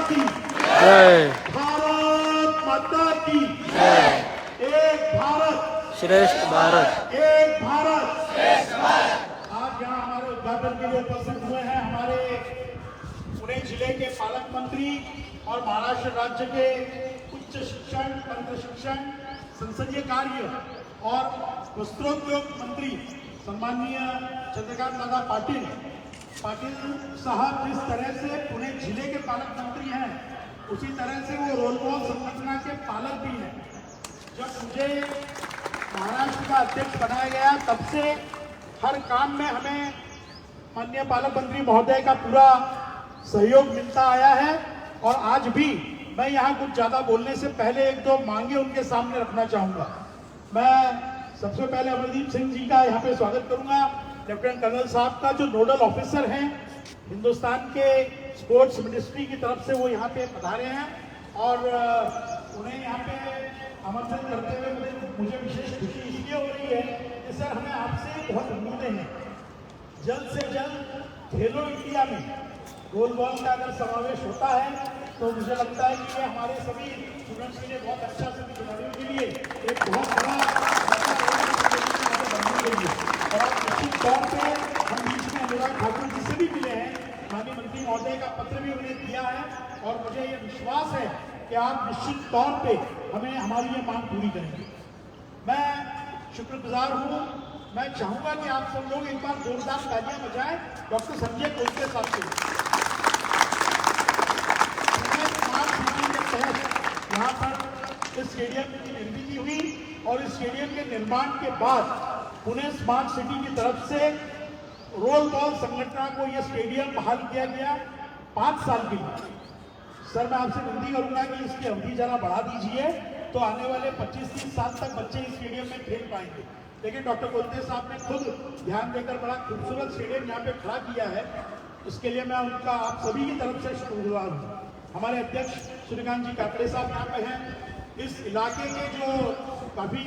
की जय। भारत माता की जय। एक भारत श्रेष्ठ भारत। एक भारत। आज यहाँ हमारे उद्घाटन के लिए उपस्थित हुए हैं हमारे पुणे जिले के पालक मंत्री और महाराष्ट्र राज्य के उच्च शिक्षण, तंत्र शिक्षण, संसदीय कार्य और वस्त्रोद्योग मंत्री सम्माननीय चंद्रकांत दादा पाटिल साहब जिस तरह से पुणे जिले के पालक मंत्री हैं, उसी तरह से वो रोल बॉल संगठन के पालक भी हैं। जब मुझे महाराष्ट्र का अध्यक्ष बनाया गया तब से हर काम में हमें माननीय पालक मंत्री महोदय का पूरा सहयोग मिलता आया है। और आज भी मैं यहाँ कुछ ज्यादा बोलने से पहले एक दो मांगे उनके सामने रखना चाहूंगा। मैं सबसे पहले अमरदीप सिंह जी का यहाँ पे स्वागत करूंगा, लेफ्टिनेंट कर्नल साहब का जो नोडल ऑफिसर हैं हिंदुस्तान के स्पोर्ट्स मिनिस्ट्री की तरफ से, वो यहाँ पे पधारे हैं और उन्हें यहाँ पे आमंत्रित करते हुए मुझे विशेष खुशी इसलिए हो रही है कि सर हमें आपसे बहुत उम्मीदें हैं। जल्द से जल्द खेलो इंडिया में गोल बॉल का अगर समावेश होता है तो मुझे लगता है कि ये हमारे सभी स्टूडेंट्स के लिए बहुत अच्छा, सभी खिलाड़ियों के लिए एक बहुत बड़ा बनने के लिए। और आप निश्चित तौर पे हम बीच में अनुराग ठाकुर जी से भी मिले हैं, माननीय मंत्री महोदय का पत्र भी उन्हें दिया है और मुझे ये विश्वास है कि आप निश्चित तौर पे हमें हमारी ये मांग पूरी करेंगे। मैं शुक्रगुजार हूँ। मैं चाहूंगा कि आप सब लोग एक बार जोरदार तालियां बजाएं डॉक्टर संजय कोलते साहब के लिए। स्मार्ट सिटी के तहत यहाँ पर इस स्टेडियम की निर्मित हुई और इस स्टेडियम के निर्माण के बाद पुणे स्मार्ट सिटी की तरफ से रोल बॉल संगठन को यह स्टेडियम बहाल किया गया 5 साल के लिए। सर मैं आपसे विनती करूंगा कि इसकी अवधि जरा बढ़ा दीजिए तो आने वाले 25-30 साल तक बच्चे इस स्टेडियम में खेल पाएंगे। लेकिन डॉक्टर कोलते साहब ने खुद ध्यान देकर बड़ा खूबसूरत स्टेडियम यहाँ पे खड़ा किया है, इसके लिए मैं उनका आप सभी की तरफ से शुक्रगुजार हूँ। हमारे अध्यक्ष सूर्यकांत जी काकड़े साहब यहाँ पे हैं। इस इलाके के जो काफी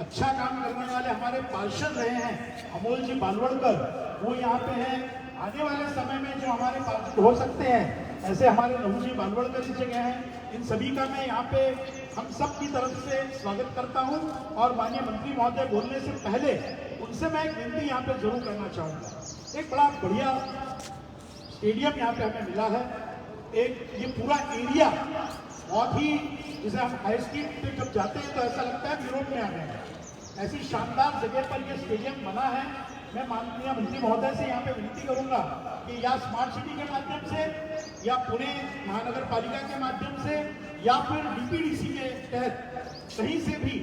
अच्छा काम करने वाले हमारे पार्षद रहे हैं अमोल जी बालवड़कर, वो यहाँ पे हैं। आने वाले समय में जो हमारे पार्षद हो सकते हैं ऐसे हमारे नहू जी बालवड़कर इस जगह हैं। इन सभी का मैं यहाँ पे हम सब की तरफ से स्वागत करता हूँ और माननीय मंत्री महोदय बोलने से पहले उनसे मैं एक विनती यहाँ पे जरूर करना चाहूँगा। एक बड़ा बढ़िया स्टेडियम यहाँ पे हमें मिला है। एक ये पूरा एरिया बहुत ही, जिसे हम हाई स्ट्रीट पे जब जाते हैं तो ऐसा लगता है यूरोप में आ गए हैं। ऐसी शानदार जगह पर ये स्टेडियम बना है। मैं माननीय मंत्री महोदय से यहाँ पे विनती करूंगा कि या स्मार्ट सिटी के माध्यम से या पुणे महानगर पालिका के माध्यम से या फिर डीपीडीसी के तहत कहीं से भी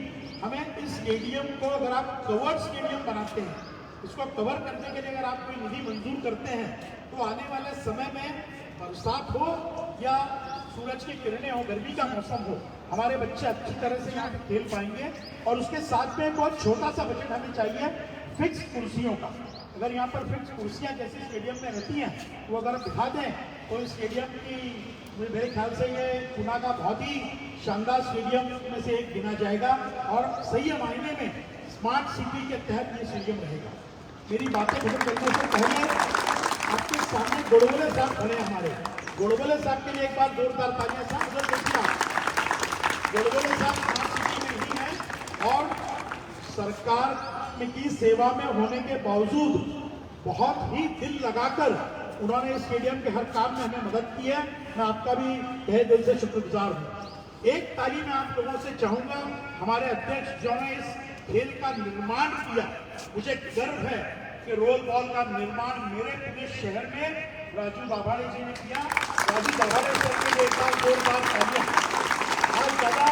हमें इस स्टेडियम को, अगर आप कवर्ड स्टेडियम बनाते हैं, इसको कवर करने के लिए अगर आप कोई निधि मंजूर करते हैं तो आने वाले समय में बरसात हो या सूरज की किरणें हो, गर्मी का मौसम हो, हमारे बच्चे अच्छी तरह से यहाँ पे खेल पाएंगे। और उसके साथ में बहुत छोटा सा बजट हमें चाहिए फिक्स कुर्सियों का। अगर यहाँ पर फिक्स कुर्सियाँ जैसे स्टेडियम में रहती हैं वो अगर दिखा दें तो इस स्टेडियम की मेरे ख्याल से ये पुणे का बहुत ही शानदार स्टेडियम में से एक गिना जाएगा और सही मायने में स्मार्ट सिटी के तहत ये स्टेडियम रहेगा। मेरी बातें खत्म करने से पहले आपके सामने गोड़बोले साहब खड़े हैं। हमारे गोड़बोले साहब के लिए एक बार जोरदार तालियां। साहब उधर देखिए, गोड़बोले साहब स्मार्ट सिटी में ही हैं और सरकार की सेवा में होने के बावजूद बहुत ही दिल लगाकर उन्होंने इस स्टेडियम के हर काम में हमें मदद की है। मैं आपका भी तहे दिल से शुक्रगुजार हूँ। एक ताली मैं आप लोगों से चाहूंगा, हमारे अध्यक्ष जो ने इस खेल का निर्माण किया, मुझे गर्व है कि रोल बॉल का निर्माण मेरे पूरे शहर में राजू दाभाड़े जी ने किया। राजू दाभाड़े सर के लिए एक बार जोरदार तालियां। आज दादा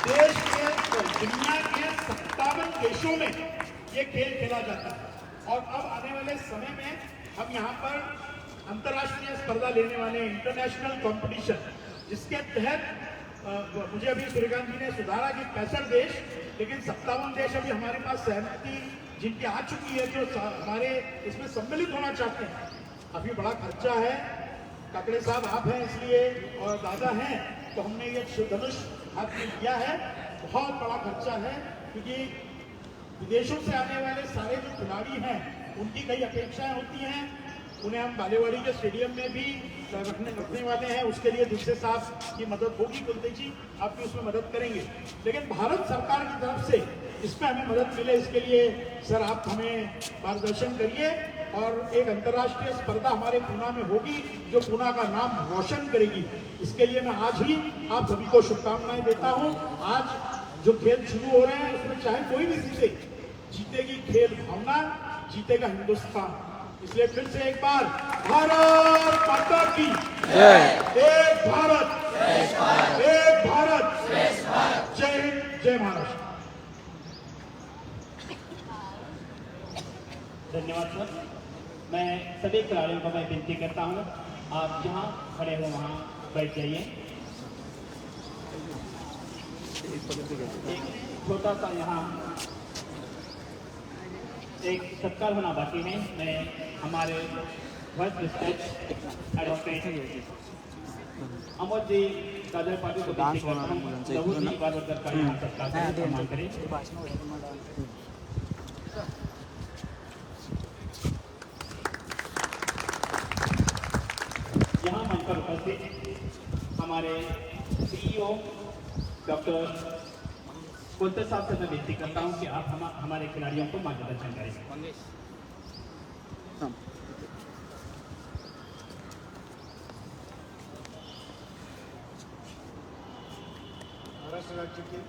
देश के दुनिया के 57 देशों में ये खेल खेला जाता है और अब आने वाले समय में हम यहाँ पर अंतर्राष्ट्रीय स्पर्धा लेने वाले इंटरनेशनल कंपटीशन, जिसके तहत मुझे अभी सूर्यकांत जी ने सुधारा कि 65 देश, लेकिन 57 देश अभी हमारे पास सहमति जिनकी आ चुकी है जो हमारे इसमें सम्मिलित होना चाहते हैं। अभी बड़ा खर्चा है, काकड़े साहब आप हैं इसलिए और दादा हैं तो हमने ये धनुष हाथ में किया है। बहुत बड़ा खर्चा है क्योंकि विदेशों से आने वाले सारे जो खिलाड़ी हैं उनकी कई अपेक्षाएं होती हैं। उन्हें हम बालेवाड़ी के स्टेडियम में भी रखने वाले हैं। उसके लिए दूसरे साहब की मदद होगी, कुलदीप जी आपकी उसमें मदद करेंगे। लेकिन भारत सरकार की तरफ से इसमें हमें मदद मिले, इसके लिए सर आप हमें मार्गदर्शन करिए। और एक अंतर्राष्ट्रीय स्पर्धा हमारे पूना में होगी जो पूना का नाम रोशन करेगी। इसके लिए मैं आज ही आप सभी को शुभकामनाएं देता हूं। आज जो खेल शुरू हो रहे हैं उसमें चाहे कोई भी जीते, जीतेगी खेल भावना, जीतेगा हिंदुस्तान। इसलिए फिर से एक बार भारत माता की जय। एक भारत, एक भारत, जय हिंद, जय महाराष्ट्र। धन्यवाद सर। मैं सभी खिलाड़ियों को मैं विनती करता हूं, आप जहां खड़े हो वहां बैठ जाइए। एक छोटा सा यहाँ एक सत्कार होना बाकी है। मैं हमारे वाइस प्रेसिडेंट एडवोकेट अमोद जी कादर पाटिल को विनती करता हूं, लघु जी बारवरकर का यहाँ सत्कार करें, सम्मान करें। यहाँ मंच पर उपस्थित हमारे सीईओ डॉक्टर कुलते साहब से मैं विनती करता हूँ कि आप हमारे खिलाड़ियों को मार्गदर्शन करें। महाराष्ट्र राज्य के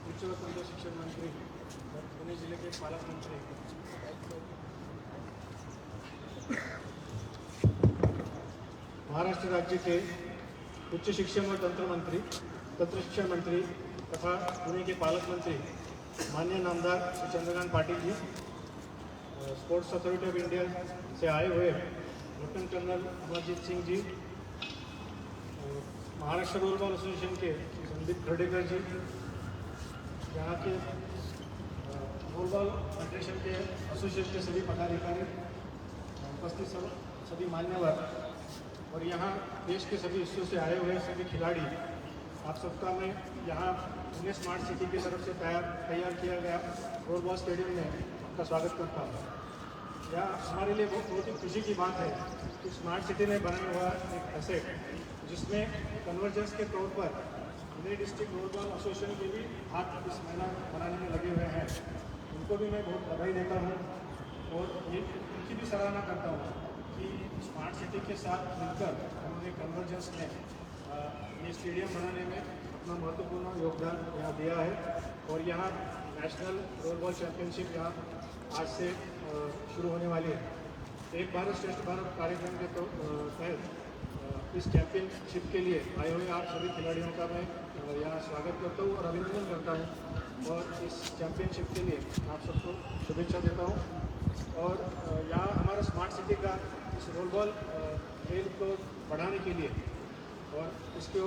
उच्च व तंत्र शिक्षण मंत्री और पुणे जिले के पालक मंत्री महाराष्ट्र राज्य के उच्च शिक्षण व तंत्र शिक्षण मंत्री तथा पुणे के पालक मंत्री माननीय नामदार Shri Chandrakant Patil ji, sports authority of India से आए हुए lieutenant colonel Amarjeet Singh ji, Maharashtra roll ball association के संदीप खर्डेकर जी, यहाँ के रोलबॉल फेडरेशन के एसोसिएशन के सभी पदाधिकारी, उपस्थित सभी मान्यवर और यहाँ देश के सभी हिस्सों से आए हुए सभी खिलाड़ी, आप सबका मैं यहाँ पुणे स्मार्ट सिटी की तरफ से तैयार किया गया रोलबॉल स्टेडियम में आपका स्वागत करता हूँ। यह हमारे लिए बहुत ही खुशी की बात है कि स्मार्ट सिटी में बना हुआ एक एसेट जिसमें कन्वर्जेंस के तौर पर पुणे डिस्ट्रिक्ट रोलबॉल एसोसिएशन के भी हाथ इस महीना बनाने में लगे हुए हैं। उनको भी मैं बहुत बधाई देता हूँ और ये उनकी भी सराहना करता हूँ कि स्मार्ट सिटी के साथ मिलकर उन्होंने कन्वर्जेंस में ये स्टेडियम बनाने में अपना महत्वपूर्ण योगदान यहाँ दिया है। और यहाँ नेशनल रोलबॉल चैंपियनशिप यहाँ आज से शुरू होने वाली है। एक भारत श्रेष्ठ भारत कार्यक्रम के तहत इस चैंपियनशिप के लिए आए हुए आप सभी खिलाड़ियों का मैं यहाँ स्वागत करता हूँ और अभिनंदन करता हूँ और इस चैंपियनशिप के लिए आप सबको शुभेच्छा देता हूँ। और यहाँ हमारा स्मार्ट सिटी का इस रोलबॉल खेल को बढ़ाने के लिए और इसके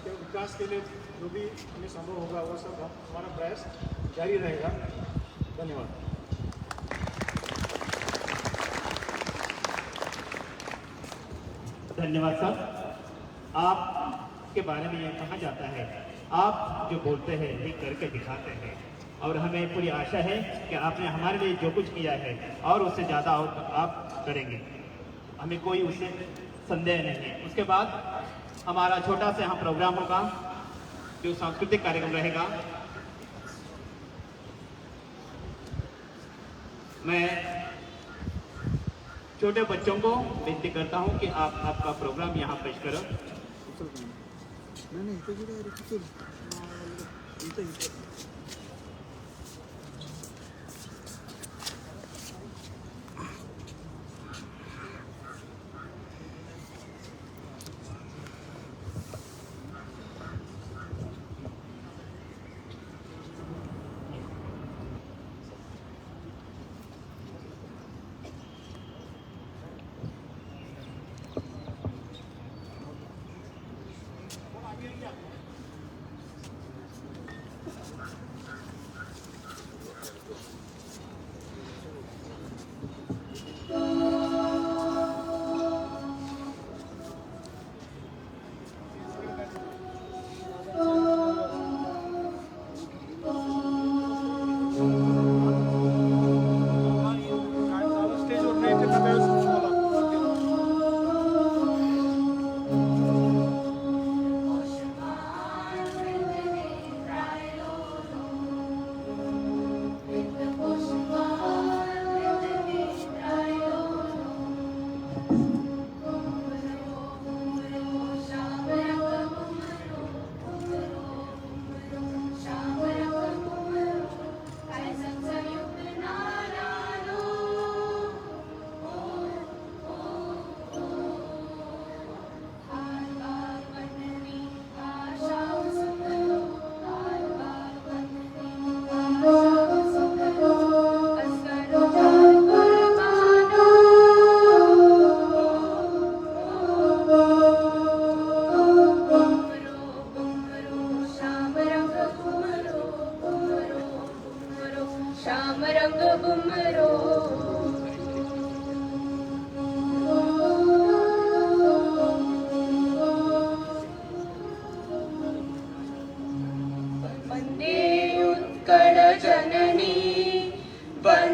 विकास के लिए जो भी हमें संभव होगा वो सब हमारा प्रयास जारी रहेगा। धन्यवाद। धन्यवाद सर। आपके बारे में यह कहा जाता है, आप जो बोलते हैं ये करके दिखाते हैं और हमें पूरी आशा है कि आपने हमारे लिए जो कुछ किया है और उससे ज़्यादा और आप करेंगे, हमें कोई उससे संदेह नहीं है। उसके बाद हमारा छोटा सा यहाँ प्रोग्राम होगा जो सांस्कृतिक कार्यक्रम रहेगा। मैं छोटे बच्चों को विनती करता हूँ कि आप आपका प्रोग्राम यहाँ पेश करो।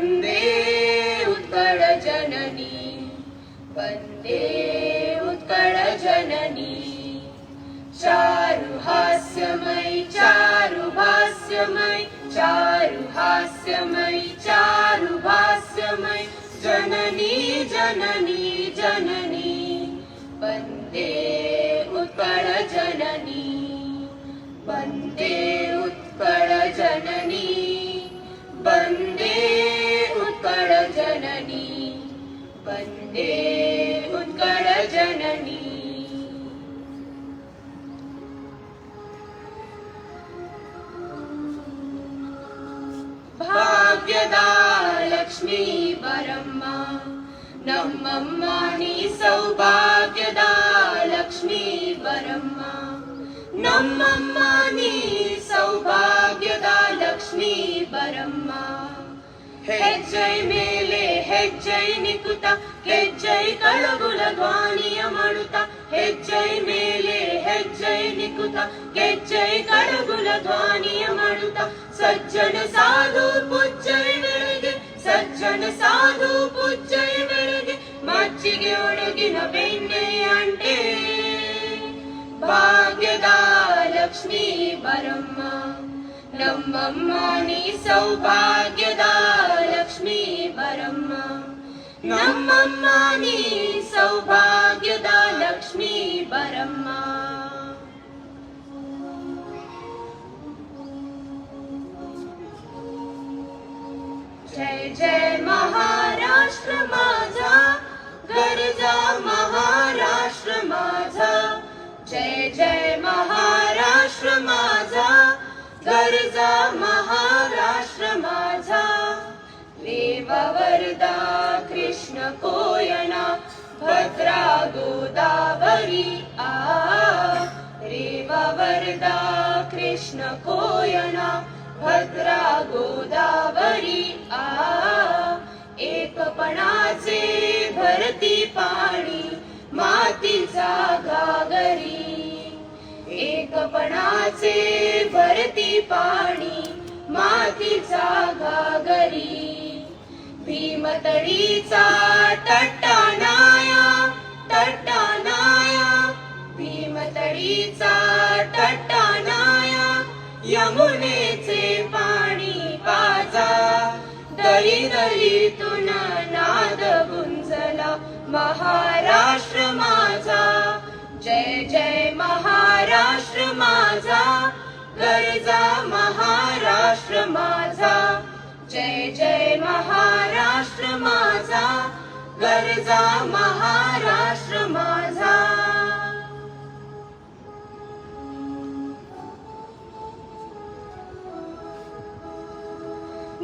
वन्दे उत्कल जननी वन्दे उत्कल जननी चारु हास्यमयी चारु भास्यमयी चारु हास्यमयी चारु भास्यमयी जननी जननी जननी वन्दे उत्कल जननी वन्दे उत्कल जननी वन्दे उत्कल जननी वन्दे उत्कल जननी भाग्यदा लक्ष्मी बरम्म नम्मम्म नी सौभाग्यदा लक्ष्मी बरम्म नम्मम्म नी सौभाग्यदा लक्ष्मी बरम्म ಹೆಜ್ಜೈ ಮೇಲೆ ಹೆಜ್ಜೈ ನಿಕುತ ಹೆಜ್ಜೈ ಕಳಗುಲ ಧ್ವನಿಯ ಮಾಡುತ್ತ ಹೆಜ್ಜೈ ಮೇಲೆ ಹೆಜ್ಜೈ ನಿಕುತ ಹೆಜ್ಜೈ ಕಳಗುಲ ಧ್ವನಿಯ ಮಾಡುತ್ತ ಸಜ್ಜನ ಸಾಧು ಪೂಜ್ಜೈ ಬೆಳಗ್ಗೆ ಸಜ್ಜನ ಸಾಧು ಪೂಜ್ಜೈ ಬೆಳಗ್ಗೆ ಮಜ್ಜಿಗೆ ಒಳಗಿನ ಬೆಣ್ಣೆ ಅಂಟೆ ಭಾಗ್ಯದ ಲಕ್ಷ್ಮೀ ಬರಮ್ಮ ನಮ್ಮಮ್ಮ ನೀ ಸೌಭಾಗ್ಯದ ಲಕ್ಷ್ಮೀ ಬರಮ್ಮ ನಮ್ಮಮ್ಮ ನೀ ಸೌಭಾಗ್ಯದ ಲಕ್ಷ್ಮೀ ಬರಮ್ಮ जय जय महाराष्ट्र माझा गरजा महाराष्ट्र माझा जय जय महाराष्ट्र माझा गरजा महाराष्ट्र माझा रेवा वरदा कृष्ण कोयना भद्रा गोदावरी आ रेवा वरदा कृष्ण कोयना भद्रा गोदावरी आ एकपणाचे भरती पाणी मातीचा घागरी एकपणाचे भरती पाणी मातीचा घागरी भीमतडीचा टट्टानाया टट्टानाया भीमतडीचा टट्टानाया यमुनेचे पाणी पाजा दरी दरीतून नाद गुंजला महाराष्ट्र माझा जय जय महाराष्ट्र माझा गरजा महाराष्ट्र माझा जय जय महाराष्ट्र माझा गरजा महाराष्ट्र माझा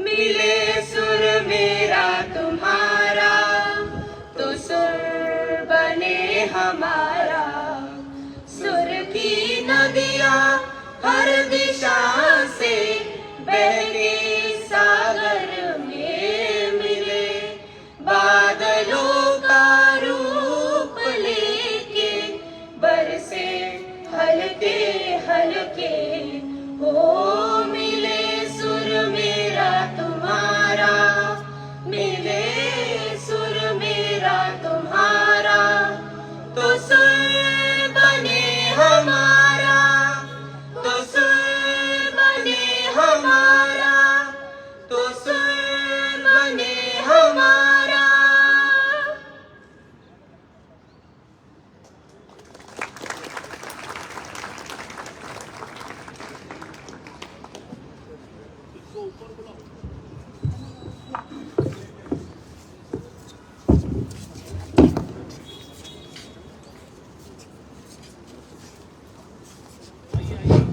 मिले सुर मेरा तुम्हारा तो सुर बने हमारा सुर की नदियाँ हर दिशा से बहके सागर में मिले बादलों का रूप लेके बरसे हल्के हल्के हो मिले सुर मेरा तुम्हारा मिले सुर मेरा तुम्हारा तो सुर बने हमारा तो सुर बने हमारा तो सुर बने हमारा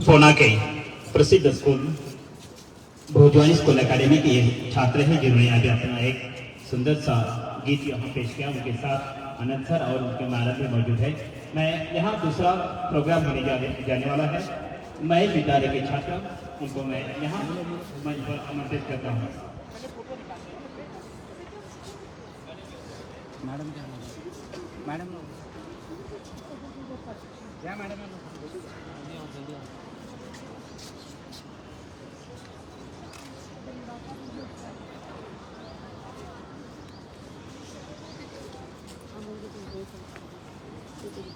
सोना के प्रसिद्ध स्कूल भोजवानी स्कूल अकेडमी के ये छात्र हैं जिन्होंने अभी अपना एक सुंदर सा गीत यहाँ पेश किया। उनके साथ आनंद सर और उनके महाराज भी मौजूद है। मैं यहाँ दूसरा प्रोग्राम होने जाने वाला है। मैं विद्यालय के छात्र उनको मैं यहाँ मंच पर आमंत्रित करता हूँ। मैडम क्या मैडम पुनः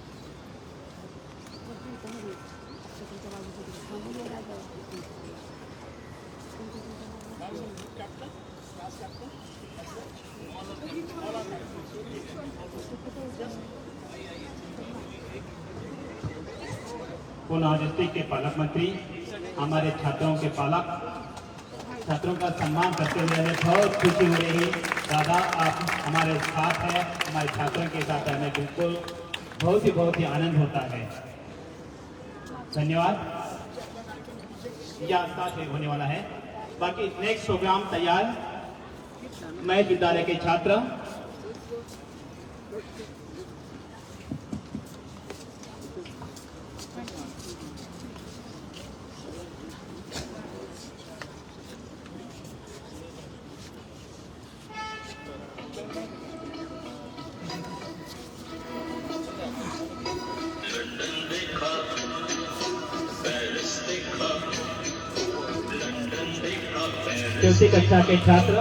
डिस्ट्रिक्ट के पालक मंत्री हमारे छात्रों के पालक छात्रों का सम्मान करते हुए हमें बहुत खुशी हो रही है। दादा आप हमारे साथ हैं, हमारे छात्रों के साथ हमें बिल्कुल बहुत ही आनंद होता है। धन्यवाद। यह साथ होने वाला है। बाकी नेक्स्ट प्रोग्राम तैयार। मैं विद्यालय के छात्र चौथी कक्षा के छात्र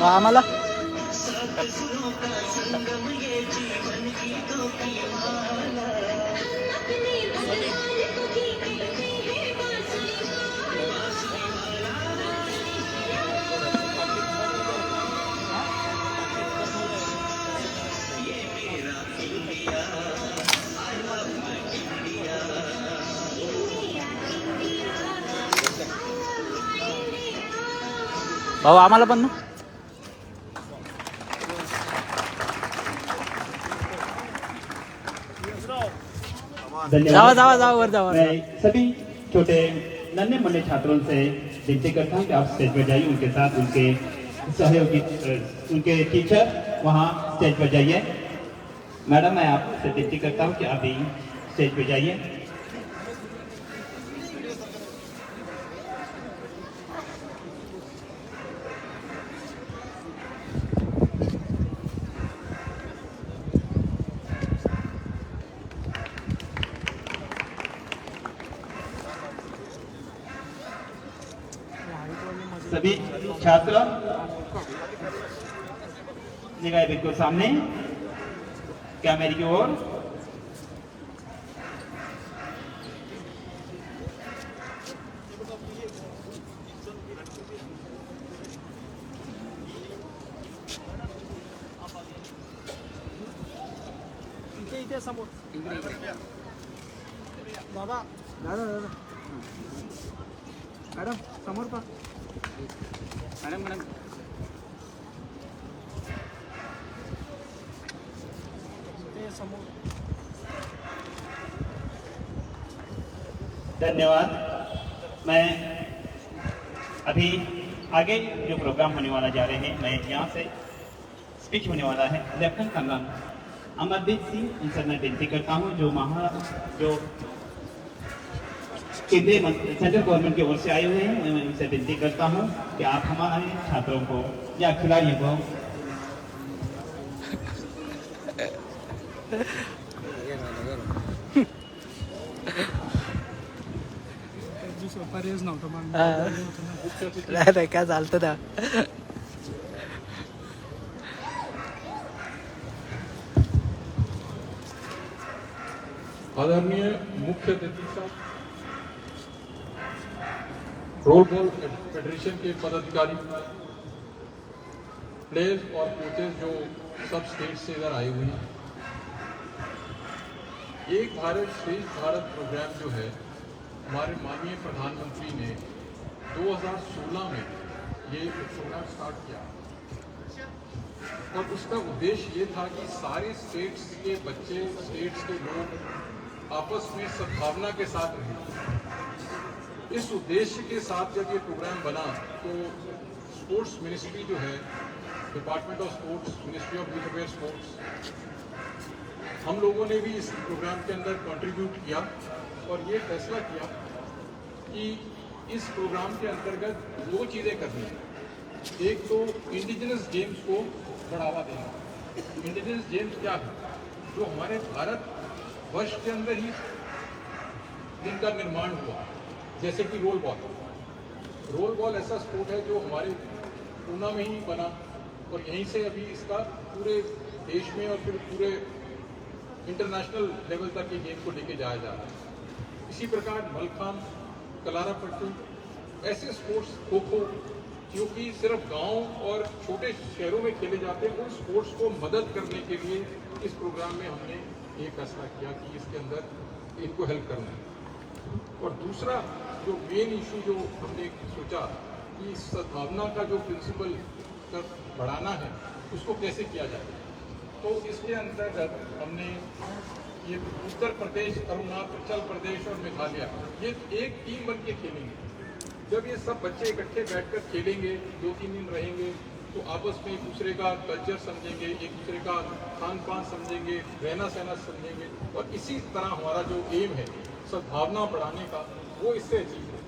आम्हाला भाऊ आम्हाला पण ना जावा जावा जावा वर जावा मैं सभी छोटे नन्हे मुन्ने छात्रों से विनती करता हूँ कि आप स्टेज पर जाइए, उनके साथ उनके सहयोगी उनके टीचर वहाँ स्टेज पर जाइए। मैडम मैं आपसे विनती करता हूँ कि आप भी स्टेज पर जाइए। सभी छात्र निगाहें बिल्कुल सामने, कैमरे की ओर। इथे समोर दादा दादा दादा मॅडम समोर पा मॅडम मॅडम ते समोर धन्यवाद। मैं अभी आगे जो प्रोग्राम होने वाला जा रहे हैं, मैं यहाँ से स्पीच होने वाला है लेफ्टिनेंट कर्नल अमरदीप सिंह, इनसे मैं विनती करता हूँ जो केंद्रीय सेंट्रल गवर्नमेंट की ओर से आए हुए हैं, मैं उनसे विनती करता हूँ कि आप हमारे छात्रों को या खिलाड़ियों को पर्यायच नव्हता मग नाही काय चालतं ना आदरणीय मुख्य अतिथि साहब, रोल बॉल फेडरेशन के पदाधिकारी, प्लेयर्स और कोचेस जो सब स्टेट से इधर आए हुए हैं, एक भारत श्रेष्ठ भारत प्रोग्राम जो है हमारे माननीय प्रधानमंत्री ने 2016 में ये प्रोग्राम स्टार्ट किया और उसका उद्देश्य ये था कि सारे स्टेट्स के बच्चे, स्टेट्स के लोग आपस में सद्भावना के साथ रहे। इस उद्देश्य के साथ जब ये प्रोग्राम बना तो स्पोर्ट्स मिनिस्ट्री जो है, department of sports, ministry of youth affair sports, हम लोगों ने भी इस प्रोग्राम के अंदर कंट्रीब्यूट किया और ये फैसला किया कि इस प्रोग्राम के अंतर्गत दो चीज़ें करनी है। एक तो इंडिजिनस गेम्स को बढ़ावा देना। इंडिजिनस गेम्स क्या है? जो हमारे भारत वर्ष के अंदर ही जिनका निर्माण हुआ, जैसे कि रोल बॉल। रोल बॉल ऐसा स्पोर्ट है जो हमारे पूना में ही बना और यहीं से अभी इसका पूरे देश में और फिर पूरे इंटरनेशनल लेवल तक ये गेम को लेके जाया जा रहा है। इसी प्रकार मलखाम, कलारापट्टू, ऐसे स्पोर्ट्स, खो खो, जो कि सिर्फ गांव और छोटे शहरों में खेले जाते हैं, उन स्पोर्ट्स को मदद करने के लिए इस प्रोग्राम में हमने ये फैसला किया कि इसके अंदर इनको हेल्प करना है। और दूसरा जो मेन इशू जो हमने सोचा कि सद्भावना का जो प्रिंसिपल बढ़ाना है उसको कैसे किया जाए, तो इसके अंतर्गत हमने ये उत्तर प्रदेश, अरुणाचल प्रदेश और मेघालय ये एक टीम बन के खेलेंगे। जब ये सब बच्चे इकट्ठे बैठकर खेलेंगे, 2-3 दिन रहेंगे, तो आपस में एक दूसरे का कल्चर समझेंगे, एक दूसरे का खान पान समझेंगे, रहना सहना समझेंगे और इसी तरह हमारा जो एम है सद्भावना बढ़ाने का, वो इससे अचीव है।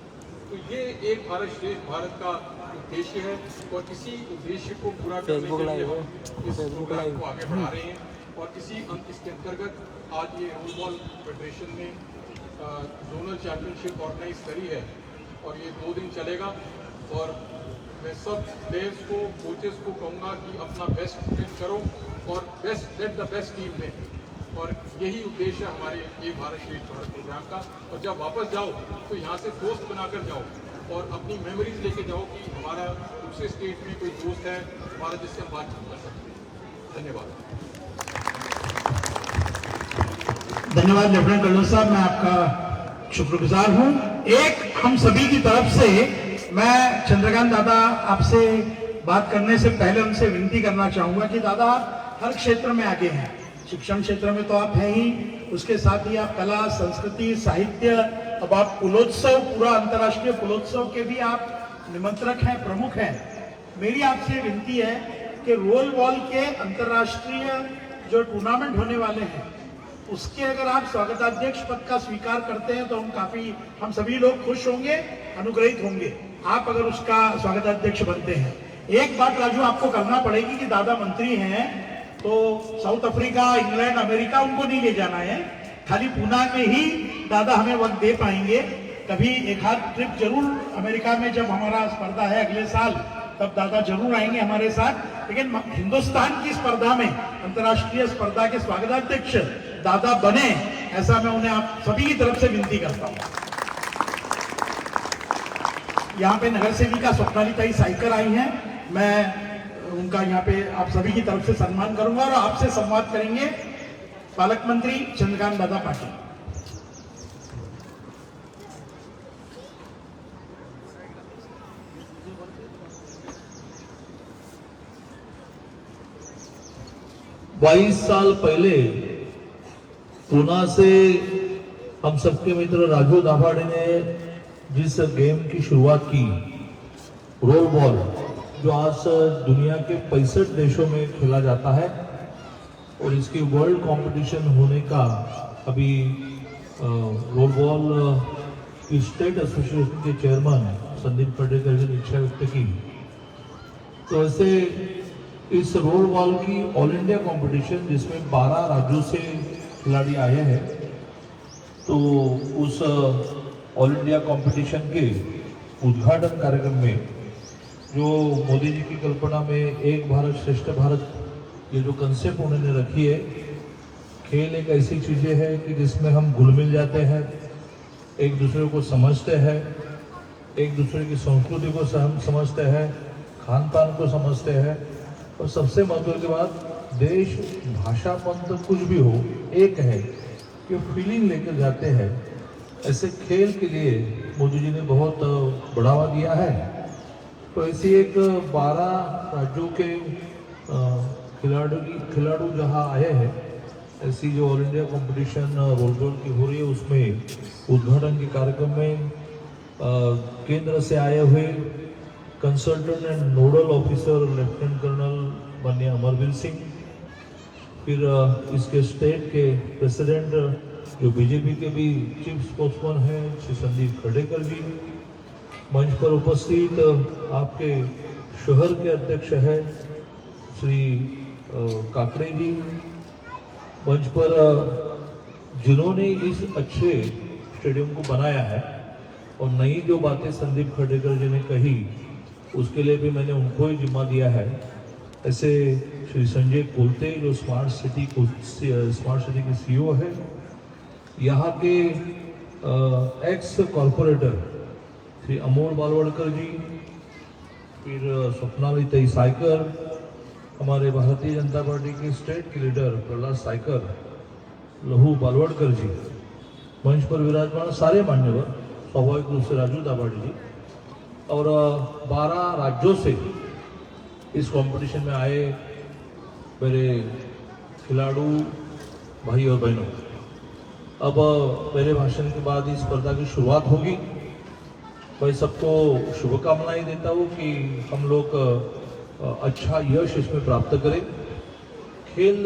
तो ये एक भारत श्रेष्ठ भारत का उद्देश्य है और इसी उद्देश्य को पूरा करने के लिए हम इस प्रोग्राम को आगे बढ़ा रहे हैं। और इसके अंतर्गत आज ये रोल बॉल फेडरेशन ने जोनल चैंपियनशिप ऑर्गेनाइज करी है और ये 2 दिन चलेगा। और मैं सब प्लेयर्स को, कोचेस को कहूँगा कि अपना बेस्ट करो और best let the best team में। और यही उद्देश्य है हमारे ये भारत श्रेष्ठ भारत प्रोग्राम का। और जब वापस जाओ तो यहाँ से दोस्त बनाकर जाओ और अपनी मेमोरीज लेके जाओ कि हमारा दूसरे स्टेट में कोई दोस्त है हमारा जिससे हम बातचीत कर सकते हैं। धन्यवाद। धन्यवाद लेफ्टिनेंट कर्नल साहब, मैं आपका शुक्रगुजार हूँ। एक हम सभी की तरफ से मैं चंद्रकांत दादा आपसे बात करने से पहले उनसे विनती करना चाहूँगा कि दादा हर क्षेत्र में आगे हैं। शिक्षण क्षेत्र में तो आप हैं ही, उसके साथ ही आप कला, संस्कृति, साहित्य, अब आप पुलोत्सव, पूरा अंतर्राष्ट्रीय पुलोत्सव के भी आप निमंत्रक हैं, प्रमुख हैं। मेरी आपसे विनती है कि रोल बॉल के अंतर्राष्ट्रीय जो टूर्नामेंट होने वाले हैं उसके अगर आप स्वागताध्यक्ष पद का स्वीकार करते हैं तो हम सभी लोग खुश होंगे, अनुग्रहित होंगे, आप अगर उसका स्वागताध्यक्ष बनते हैं। एक बात राजू आपको करना पड़ेगी कि दादा मंत्री हैं तो साउथ अफ्रीका, इंग्लैंड, अमेरिका उनको नहीं ले जाना है, खाली पूना में ही दादा हमें वक्त दे पाएंगे। कभी एक आध ट्रिप जरूर अमेरिका में जब हमारा स्पर्धा है अगले साल तब दादा जरूर आएंगे हमारे साथ, लेकिन हिंदुस्तान की स्पर्धा में, अंतर्राष्ट्रीय स्पर्धा के स्वागताध्यक्ष दादा बने, ऐसा मैं उन्हें आप सभी की तरफ से विनती करता हूं। यहाँ पे नगर सेविका स्वप्नालिताई साइकर आई हैं, मैं उनका यहाँ पे आप सभी की तरफ से सम्मान करूंगा और आपसे संवाद करेंगे। पालकमंत्री चंद्रकांत दादा पाटील। बाईस साल पहले पूना से हम सबके मित्र राजू दाभाडे ने जिस गेम की शुरुआत की, रोल बॉल, जो आज दुनिया के 65 देशों में खेला जाता है और इसकी वर्ल्ड कंपटीशन होने का अभी रोल बॉल की स्टेट एसोसिएशन के चेयरमैन संदीप खडेकर जी ने इच्छा व्यक्त की। तो ऐसे इस रोल बॉल की ऑल इंडिया कंपटीशन जिसमें 12 राज्यों से खिलाड़ी आए हैं, तो उस ऑल इंडिया कंपटीशन के उद्घाटन कार्यक्रम में जो मोदी जी की कल्पना में एक भारत श्रेष्ठ भारत, ये जो कंसेप्ट उन्होंने रखी है, खेल एक ऐसी चीज़ें है कि जिसमें हम घुल मिल जाते हैं, एक दूसरे को समझते हैं, एक दूसरे की संस्कृति को समझते हैं, खान पान को समझते हैं, और सबसे महत्वपूर्ण की बात, देश भाषा पंथ कुछ भी हो एक है कि फीलिंग लेकर जाते हैं। ऐसे खेल के लिए मोदी जी ने बहुत बढ़ावा दिया है। तो ऐसी एक 12 राज्यों के खिलाड़ू जहां आए हैं, ऐसी जो all India competition role ball की हो रही है, उसमें उद्घाटन के कार्यक्रम में केंद्र से आए हुए consultant and nodal officer lieutenant colonel माननीय अमरवीर सिंह, फिर इसके स्टेट के प्रेसिडेंट जो बीजेपी के भी चीफ स्पोक्समैन हैं श्री संदीप खडेकर जी, मंच पर उपस्थित आपके शहर के अध्यक्ष हैं श्री काकड़े जी, मंच पर जिन्होंने इस अच्छे स्टेडियम को बनाया है और नई जो बातें संदीप खडेकर जी ने कही उसके लिए भी मैंने उनको ही जिम्मा दिया है। ऐसे श्री संजय कोलते जो स्मार्ट सिटी के सीईओ है, यहाँ के एक्स कॉरपोरेटर श्री अमोल बालवड़कर जी, फिर स्वप्नाली तई साइकर, हमारे भारतीय जनता पार्टी के स्टेट के लीडर प्रहलाद साइकर, लहू बालवड़कर जी, मंच पर विराजमान सारे मान्यवर, स्वाभाविक रूप से राजू दाभाडे जी, और 12 राज्यों से इस कंपटीशन में आए मेरे खिलाड़ू भाई और बहनों। अब मेरे भाषण के बाद इस स्पर्धा की शुरुआत होगी। मैं सबको शुभकामनाएं देता हूँ कि हम लोग अच्छा यश इसमें प्राप्त करें। खेल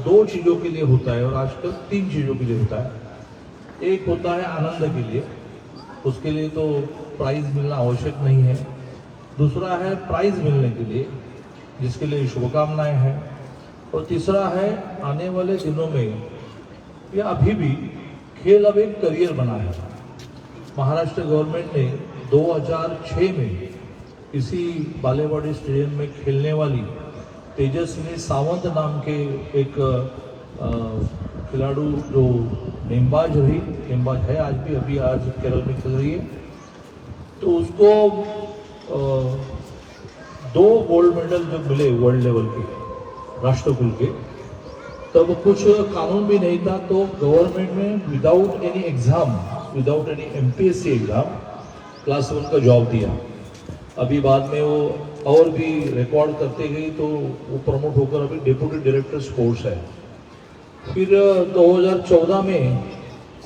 2 चीज़ों के लिए होता है और आजकल 3 चीज़ों के लिए होता है। एक होता है आनंद के लिए, उसके लिए तो प्राइज मिलना आवश्यक नहीं है। दूसरा है प्राइज मिलने के लिए, जिसके लिए शुभकामनाएं हैं। और तीसरा है आने वाले दिनों में या अभी भी खेल अब एक करियर बना है। महाराष्ट्र गवर्नमेंट ने 2006 में इसी बालेवाड़ी स्टेडियम में खेलने वाली तेजस्विनी सावंत नाम के एक खिलाड़ू जो नेमबाज है आज भी, अभी आज केरल में खेल रही है, तो उसको 2 गोल्ड मेडल जब मिले वर्ल्ड लेवल के, राष्ट्रकुल के, तब कुछ कानून भी नहीं था, तो गवर्नमेंट में without any exam, without any MPSC exam class 1 का जॉब दिया। अभी बाद में वो और भी रिकॉर्ड करते गई तो वो प्रमोट होकर अभी डेप्यूटी डायरेक्टर स्पोर्ट्स है। फिर 2014 में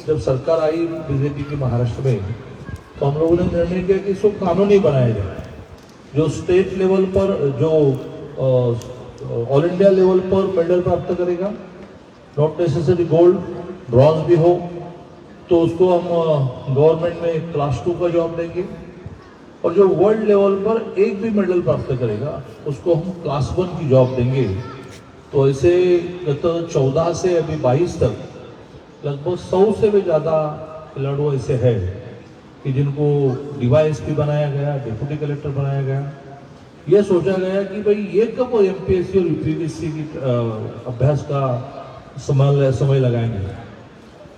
जब सरकार आई बीजेपी की महाराष्ट्र में, तो हम लोगों ने निर्णय किया कि इसको कानूनी बनाया जाए। जो स्टेट लेवल पर, जो ऑल इंडिया लेवल पर मेडल प्राप्त करेगा, नॉट नेसेसरी गोल्ड, ब्रॉन्ज भी हो, तो उसको हम गवर्नमेंट में क्लास 2 का जॉब देंगे। और जो वर्ल्ड लेवल पर एक भी मेडल प्राप्त करेगा उसको हम क्लास 1 की जॉब देंगे। तो ऐसे गत 14 से अभी 22 तक लगभग 100 से भी ज़्यादा खिलाड़ू ऐसे हैं कि जिनको डीवाईएसपी बनाया गया, डिप्टी कलेक्टर बनाया गया। यह सोचा गया कि भाई ये कब एमपीएससी और यूपीएससी की अभ्यास का समय लगाएंगे,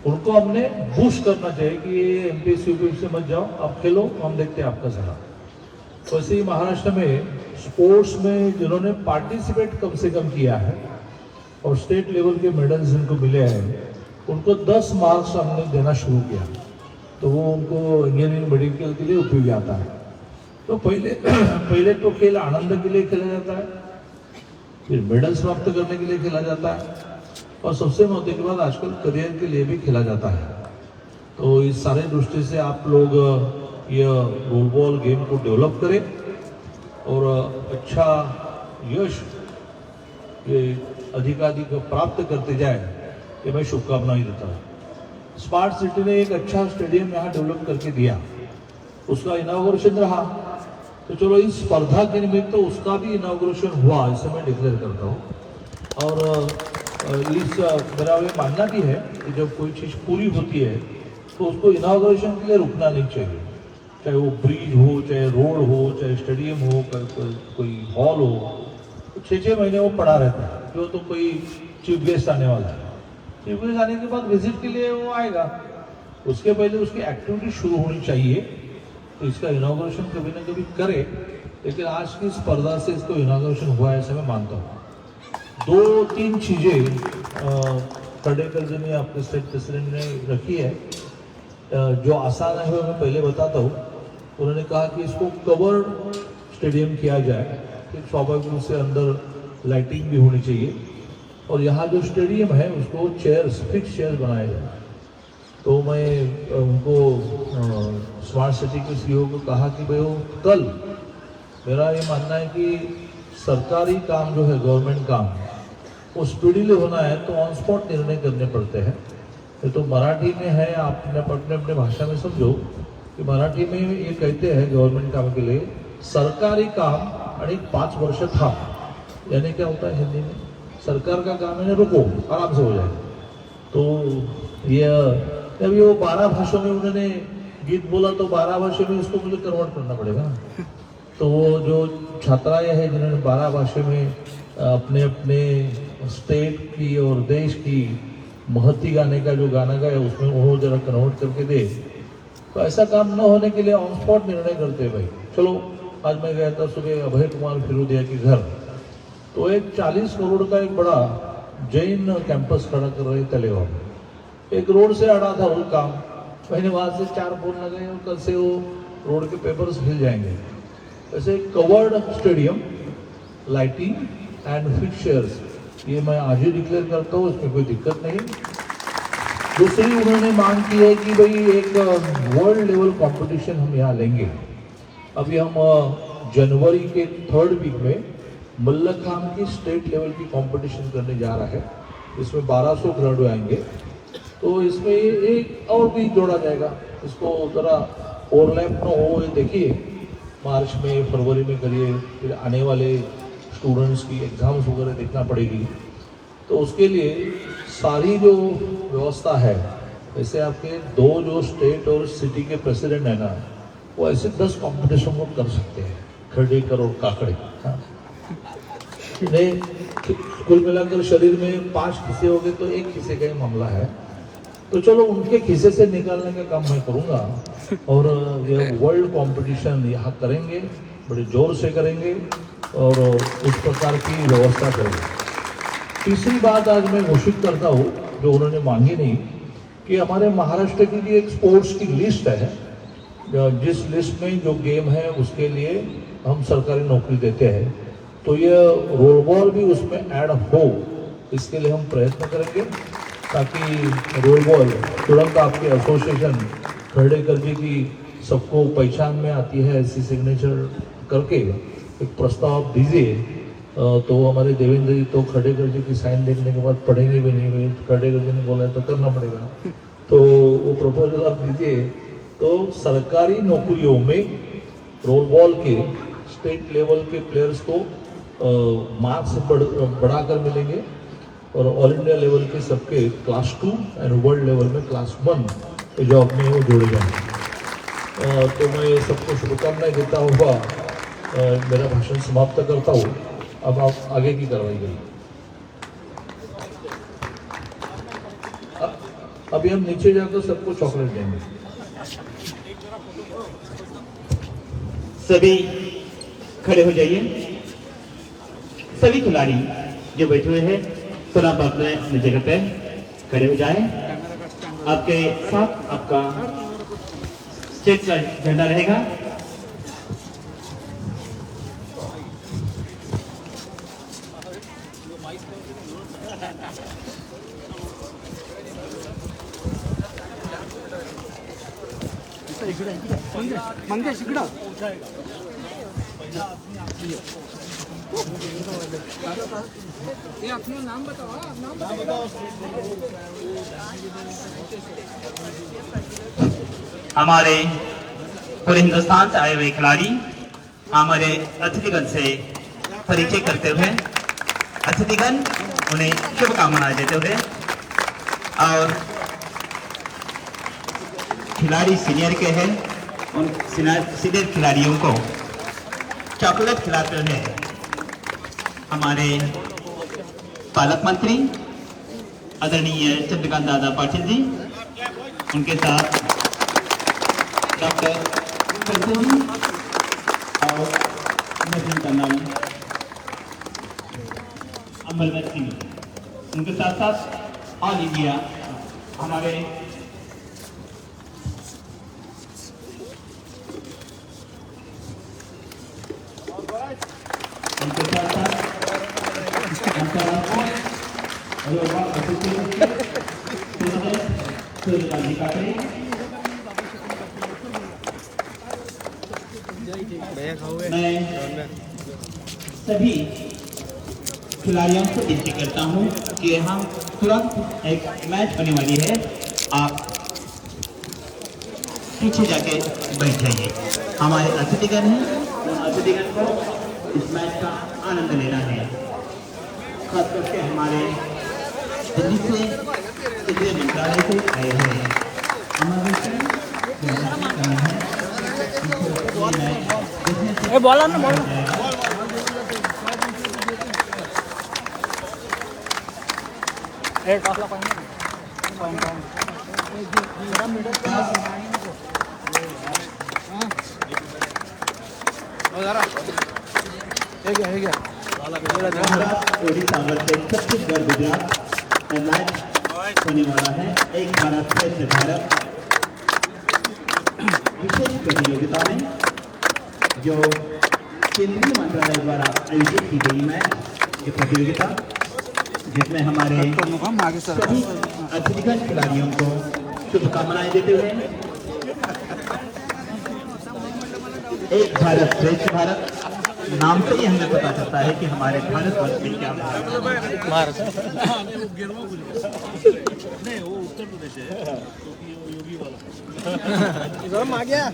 उनको हमने बूस्ट करना चाहिए कि ये एमपीएससी यूपीएससी मत जाओ, आप खेलो, हम देखते हैं आपका जरा। तो ऐसे ही महाराष्ट्र में स्पोर्ट्स में जिन्होंने पार्टिसिपेट कम से कम किया है, और स्टेट लेवल के मेडल्स जिनको मिले हैं उनको 10 मार्क्स हमने देना शुरू किया, तो वो उनको इंजीनियरिंग मेडिकल के लिए उपयोगी आता है। तो पहले तो खेल आनंद के लिए खेला जाता है, फिर मेडल्स प्राप्त करने के लिए खेला जाता है, और सबसे महत्व की बात आजकल करियर के लिए भी खेला जाता है। तो इस सारे दृष्टि से आप लोग ये रोल बॉल गेम को डेवलप करें और अच्छा यश ये अधिकाधिक प्राप्त करते जाए, ये मैं शुभकामनाएं देता हूँ। स्मार्ट सिटी ने एक अच्छा स्टेडियम यहाँ डेवलप करके दिया, उसका इनॉग्रेशन रहा, तो चलो इस स्पर्धा के निमित्त तो उसका भी इनॉग्रेशन हुआ, इसे मैं डिक्लेयर करता हूँ। और इस मेरा ये मानना भी है कि जब कोई चीज़ पूरी होती है तो उसको इनॉग्रेशन के लिए रुकना नहीं चाहिए, चाहे वो ब्रिज हो, चाहे रोड हो, चाहे स्टेडियम हो, कोई हॉल हो, तो 6-6 महीने वो पड़ा रहता है। जो तो कोई चीफ गेस्ट आने वाला है, चीफ गेस्ट आने के बाद विजिट के लिए वो आएगा, उसके पहले उसकी एक्टिविटी शुरू होनी चाहिए, तो इसका इनॉग्रेशन कभी ना कभी करे। लेकिन आज की स्पर्धा से इसको इनॉग्रेशन हुआ है ऐसा मैं मानता हूँ। 2-3 चीज़ें खडेकर जी ने अपने स्टेट प्रेसिडेंट ने रखी है, जो आसान है वो मैं पहले बताता हूँ। उन्होंने कहा कि इसको कवर्ड स्टेडियम किया जाए, फिर स्वाभाविक रूप से अंदर लाइटिंग भी होनी चाहिए, और यहाँ जो स्टेडियम है उसको चेयर्स, फिक्स चेयर्स बनाए जाए। तो मैं उनको स्मार्ट सिटी के सीईओ को कहा कि भाई वो कल, मेरा ये मानना है कि सरकारी काम जो है, गवर्नमेंट काम, वो स्पीडीली होना है तो ऑन स्पॉट निर्णय करने पड़ते हैं। ये तो मराठी में है, आप अपने अपने भाषा में समझो कि मराठी में ये कहते हैं गवर्नमेंट काम के लिए, सरकारी काम आणि 5 वर्ष थांब, यानी क्या होता है हिंदी में, सरकार का काम है रुको, आराम से हो जाए। तो ये अभी वो 12 भाषाओं में उन्होंने गीत बोला, तो 12 भाषा में इसको मुझे कन्वर्ट करना पड़ेगा ना। तो वो जो छात्राएं हैं जिन्होंने 12 भाषा में अपने अपने स्टेट की और देश की महती गाने का जो गाना गाया उसमें वो जरा कन्वर्ट करके दे, तो ऐसा काम न होने के लिए ऑन स्पॉट निर्णय करते भाई। चलो आज मैं गया था सुबह अभय कुमार फिरोदिया के घर, तो एक 40 करोड़ का एक बड़ा जैन कैंपस खड़ा कर रहे तलेगांव में, एक रोड से अड़ा था वो काम, मैंने वहां से 4 फोन लगाए और कल से वो रोड के पेपर्स हिल जाएंगे। ऐसे covered stadium, lighting and fixtures, ये मैं आज ही डिक्लेयर करता हूँ, इसमें कोई दिक्कत नहीं। दूसरी उन्होंने मांग की है कि भाई एक वर्ल्ड लेवल कंपटीशन हम यहाँ लेंगे। अभी हम जनवरी के 3rd वीक में मल्लखांब की स्टेट लेवल की कंपटीशन करने जा रहा है, इसमें 1200 खिलाड़ी आएंगे, तो इसमें एक और भी जोड़ा जाएगा, इसको जरा ओवरलैप न हो, ये देखिए मार्च में, फरवरी में करिए, फिर आने वाले स्टूडेंट्स की एग्जाम्स वगैरह देखना पड़ेगी। तो उसके लिए सारी जो व्यवस्था है, वैसे आपके 2 जो स्टेट और सिटी के प्रेसिडेंट है ना, वो ऐसे 10 कॉम्पिटिशन को कर सकते हैं, खडेकर और काकड़े। नहीं, कुल मिलाकर शरीर में 5 खिस्से हो गए तो 1 खिस्से का ही मामला है, तो चलो उनके खिस्से से निकालने का काम मैं करूँगा, और ये वर्ल्ड कंपटीशन यहाँ करेंगे, बड़े जोर से करेंगे और उस प्रकार की व्यवस्था करेंगे। तीसरी बात आज मैं घोषित करता हूँ, जो उन्होंने मांगी नहीं, कि हमारे महाराष्ट्र की भी एक स्पोर्ट्स की लिस्ट है, जिस लिस्ट में जो गेम है उसके लिए हम सरकारी नौकरी देते हैं, तो ये रोल बॉल भी उसमें ऐड हो, इसके लिए हम प्रयत्न करेंगे, ताकि रोल बॉल तुरंत आपके एसोसिएशन खडेकर जी की सबको पहचान में आती है, ऐसी सिग्नेचर करके एक प्रस्ताव दीजिए। तो हमारे देवेंद्र जी तो खडेकर जी की साइन देखने के बाद पढ़ेंगे भी नहीं, खडेकर जी ने बोला है तो करना पड़ेगा, तो वो प्रपोजल आप दीजिए। तो सरकारी नौकरियों में रोल बॉल के स्टेट लेवल के प्लेयर्स को मार्क्स बढ़ाकर मिलेंगे, और ऑल इंडिया लेवल के सबके क्लास 2 एंड वर्ल्ड लेवल में क्लास 1 जॉब में वो जोड़े जाएंगे। तो मैं सबको शुभकामनाएं देता हुआ मेरा भाषण समाप्त करता हूँ। अब आप आगे की कार्रवाई करिए। अभी हम नीचे जाकर सबको चॉकलेट देंगे। सभी खड़े हो जाइए। सभी खिलाड़ी जो बैठे हुए हैं पुनः अपने जगह पे खड़े हो जाए। आपके साथ आपका स्टेट का झंडा रहेगा। मंगेश इकडं ये अपना नाम बताओ। नाम बताओ। हमारे पूरे हिंदुस्तान से आए हुए खिलाड़ी हमारे अतिथिगण से परिचय करते हुए अतिथिगण उन्हें शुभकामनाएं देते हुए और खिलाड़ी सीनियर के हैं उन सीनियर खिलाड़ियों को चॉकलेट खिलाते हुए हमारे पालक मंत्री आदरणीय चंद्रकांत दादा पाटिल जी, उनके साथ डॉक्टर जी और लेफ्टिनेंट कर्नल अमरवीर सिंह, उनके साथ साथ ऑल इंडिया हमारे उनके साथ साथ मैं सभी खिलाड़ियों से विनती करता हूं कि हम तुरंत एक मैच होने वाली है, आप पीछे जाके बैठ जाइए। हमारे अतिथिगण हैं, उन अतिथिगण को इस मैच का आनंद लेना है। खास करके हमारे दिल्ली से केंद्रीय मंत्रालय से आए हुए हैं। बोला ना बोला। ओडिशा वर्सेस छत्तीसगढ़ गुजरात में मैच होने वाला है। एक भारत श्रेष्ठ भारत विशेष प्रतियोगिता में जो केंद्रीय मंत्रालय द्वारा आयोजित की गई मैच ये प्रतियोगिता, जिसमें हमारे सभी अतिथिगण खिलाड़ियों को शुभकामनाएं देते हुए एक भारत श्रेष्ठ भारत नाम से ही हमें पता चलता है कि हमारे भारतवर्ष में क्या भारत नहीं, वो उत्तर प्रदेश है, योगी वाला। आ गया।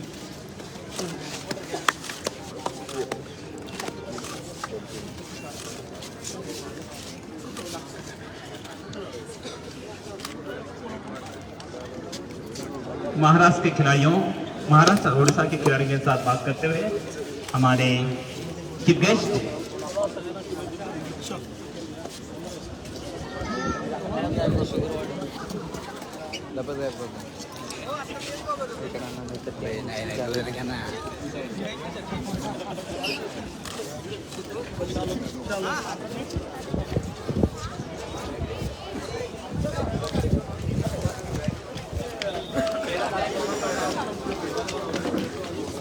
महाराष्ट्र के खिलाड़ियों, महाराष्ट्र और उड़ीसा के खिलाड़ियों के साथ बात करते हुए हमारे चीफ गेस्ट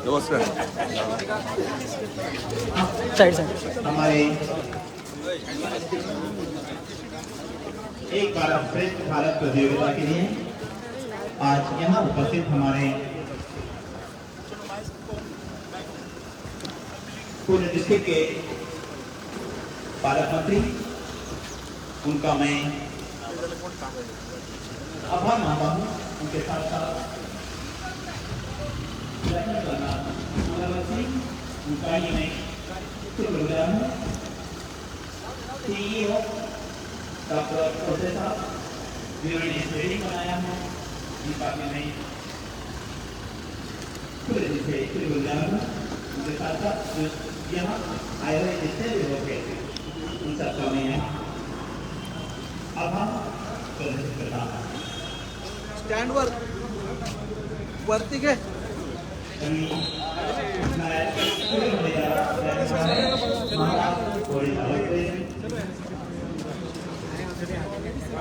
नमस्कार। साइड साइड हमारे एक भारत श्रेष्ठ भारत प्रतियोगिता के लिए आज यहाँ उपस्थित हमारे पूरे डिस्ट्रिक्ट के पालक मंत्री, उनका मैं आभार मानता हूँ। उनके साथ साथ उनका ही मैं शुक्रिया हूँ। CEO डॉक्टर खोसे साहब जिन्होंने इस ट्रेनिंग बनाया है, जिनका मैं पूरे दिल से शुक्रिया हूँ। उनके साथ साथ यहाँ आए हुए जितने भी लोग हैं उन सबका मैं आभार प्रदर्शित करता हूँ। स्टैंड वरती के अ,